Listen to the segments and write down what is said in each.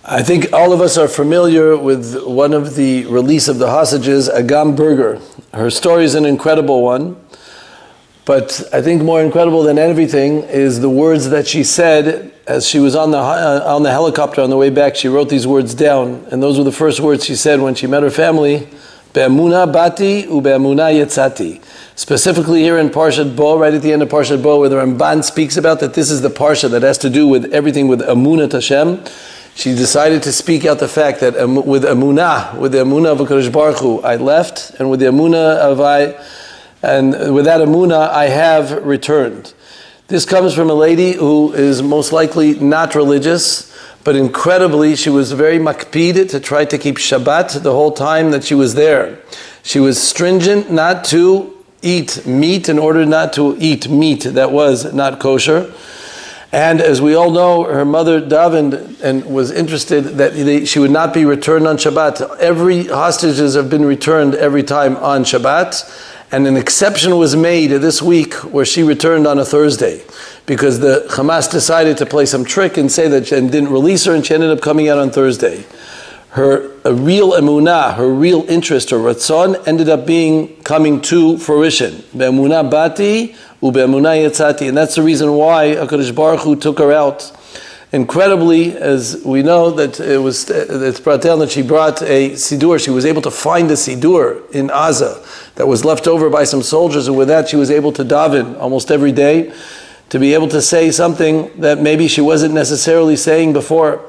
I think all of us are familiar with one of the release of the hostages, Agam Berger. Her story is an incredible one, but I think more incredible than everything is the words that she said as she was on the helicopter on the way back. She wrote these words down, and those were the first words she said when she met her family. Be'emunah bati u'be'emunah yetzati. Specifically here in Parshat Bo, right at the end of Parshat Bo, where the Ramban speaks about that this is the Parsha that has to do with everything with Emunah Hashem. She decided to speak out the fact that with the Emunah of HaKadosh Baruch Hu, I left, and with the Emunah with that Emunah, I have returned. This comes from a lady who is most likely not religious, but incredibly, she was very makpid to try to keep Shabbat the whole time that she was there. She was stringent not to eat meat in order not to eat meat that was not kosher. And as we all know, her mother davened and was interested that she would not be returned on Shabbat. Every hostages have been returned every time on Shabbat. And an exception was made this week where she returned on a Thursday because the Hamas decided to play some trick and say that and didn't release her, and she ended up coming out on Thursday. Her real emunah, her real interest, her ratzon ended up coming to fruition. Be'emunah bati u'be'emunah yetzati. And that's the reason why HaKadosh Baruch Hu took her out. Incredibly, as we know, that it's brought down that she brought a sidur. She was able to find a sidur in Gaza that was left over by some soldiers, and with that she was able to daven almost every day, to be able to say something that maybe she wasn't necessarily saying before.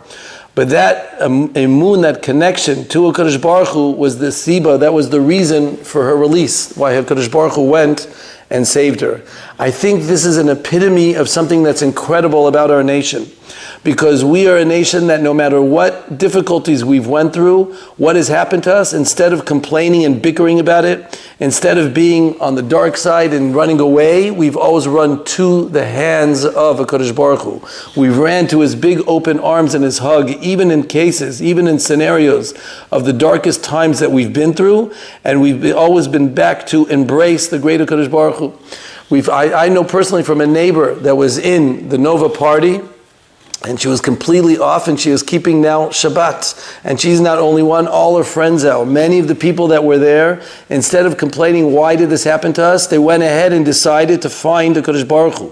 But that emun, that connection to HaKadosh Baruch Hu was the siba, that was the reason for her release, why HaKadosh Baruch Hu went and saved her. I think this is an epitome of something that's incredible about our nation, because we are a nation that no matter what difficulties we've went through, what has happened to us, instead of complaining and bickering about it, instead of being on the dark side and running away, we've always run to the hands of HaKadosh Baruch Hu. We ran to his big open arms and his hug, even in cases, even in scenarios of the darkest times that we've been through, and we've always been back to embrace the great HaKadosh Baruch Hu. I know personally from a neighbor that was in the Nova party, and she was completely off, and she is keeping now Shabbat. And she's not only one, all her friends out. Many of the people that were there, instead of complaining, why did this happen to us, they went ahead and decided to find the HaKadosh Baruch Hu.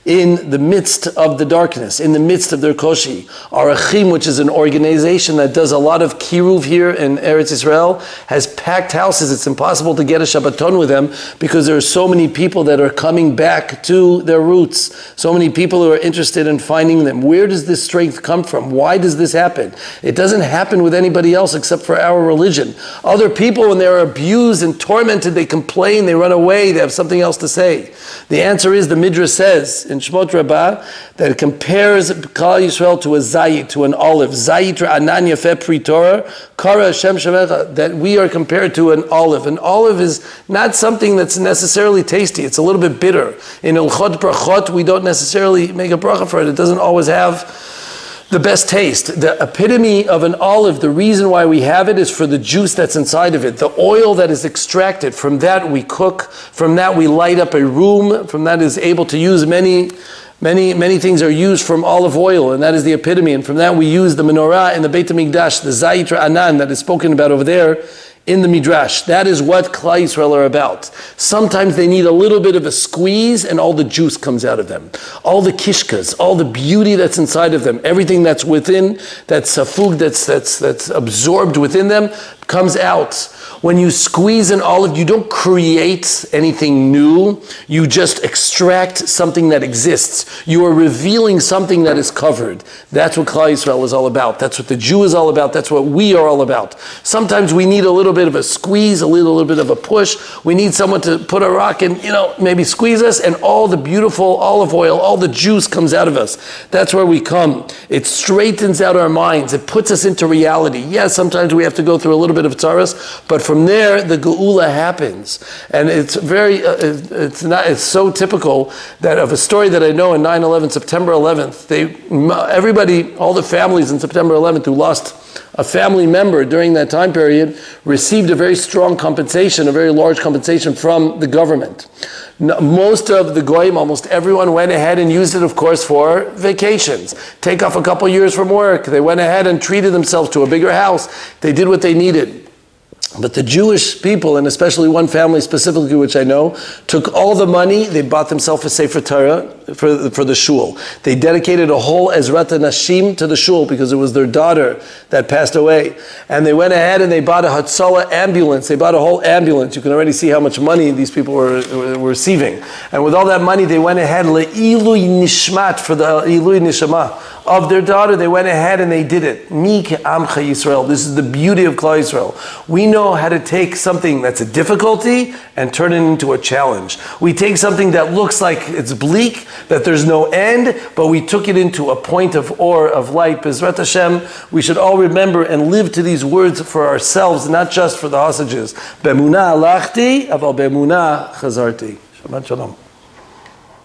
In the midst of the darkness, in the midst of their koshi. Arachim, which is an organization that does a lot of kiruv here in Eretz Israel, has packed houses. It's impossible to get a Shabbaton with them because there are so many people that are coming back to their roots. So many people who are interested in finding them. Where does this strength come from? Why does this happen? It doesn't happen with anybody else except for our religion. Other people, when they're abused and tormented, they complain, they run away, they have something else to say. The answer is, the Midrash says in Shmot Rabbah that it compares Klal Yisrael to a zayit, to an olive. Zayit ra'anan yafeh pri Torah, kara Hashem shemecha, that we are compared to an olive. An olive is not something that's necessarily tasty. It's a little bit bitter. In Ilchot Brachot, we don't necessarily make a bracha for it. It doesn't always have the best taste. The epitome of an olive, the reason why we have it is for the juice that's inside of it. The oil that is extracted, from that we cook, from that we light up a room, from that is able to use many things are used from olive oil, and that is the epitome. And from that we use the menorah in the Beit HaMikdash, the Zayit Ra'anan that is spoken about over there in the Midrash. That is what Klal Yisrael are about. Sometimes they need a little bit of a squeeze and all the juice comes out of them. All the kishkas, all the beauty that's inside of them, everything that's within, that's safug, that's absorbed within them, comes out. When you squeeze an olive, you don't create anything new. You just extract something that exists. You are revealing something that is covered. That's what Klal Yisrael is all about. That's what the Jew is all about. That's what we are all about. Sometimes we need a little bit of a squeeze, a little bit of a push. We need someone to put a rock and, maybe squeeze us, and all the beautiful olive oil, all the juice comes out of us. That's where we come. It straightens out our minds. It puts us into reality. Yes, sometimes we have to go through a little bit of tzaras, but from there the geula happens. And it's it's so typical that of a story that I know in 9/11, September 11th, all the families in September 11th who lost a family member during that time period received a very strong compensation, a very large compensation from the government. Most of the goyim, almost everyone, went ahead and used it, of course, for vacations. Take off a couple years from work. They went ahead and treated themselves to a bigger house. They did what they needed. But the Jewish people, and especially one family specifically, which I know, took all the money, they bought themselves a Sefer Torah for the shul. They dedicated a whole Ezrat Nashim to the shul because it was their daughter that passed away. And they went ahead and they bought a Hatzalah ambulance. They bought a whole ambulance. You can already see how much money these people were receiving. And with all that money, they went ahead, Le'ilui Nishmat, for the Ilui Nishama of their daughter, they went ahead and they did it. Mi Amcha Yisrael. This is the beauty of Klal Yisrael. We know how to take something that's a difficulty and turn it into a challenge. We take something that looks like it's bleak, that there's no end, but we took it into a point of ore, of light. Bezrat Hashem, we should all remember and live to these words for ourselves, not just for the hostages. Be'emunah alachti, aval be'emunah chazarti. Shabbat shalom.